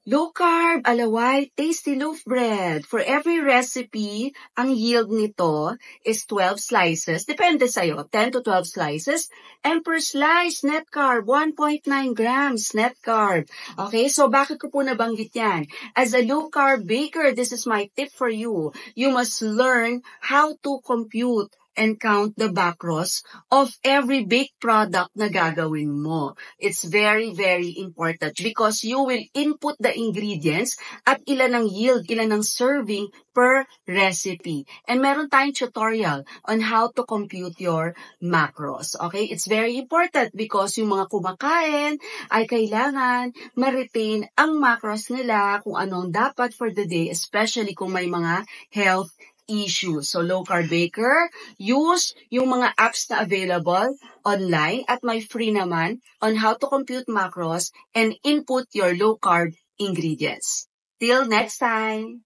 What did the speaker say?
Low carb, alaway, tasty loaf bread. For every recipe, ang yield nito is 12 slices. Depende sa'yo, 10 to 12 slices. And per slice, net carb, 1.9 grams net carb. Okay, so bakit ko po nabanggit yan? As a low carb baker, this is my tip for you. You must learn how to compute and count the macros of every baked product na gagawin mo. It's very, very important because you will input the ingredients at ilan ang yield, ilan ang serving per recipe. And meron tayong tutorial on how to compute your macros. Okay? It's very important because yung mga kumakain ay kailangan ma-retain ang macros nila kung anong dapat for the day, especially kung may mga health issues. So, low carb baker, use yung mga apps na available online at may free naman on how to compute macros and input your low carb ingredients. Till next time!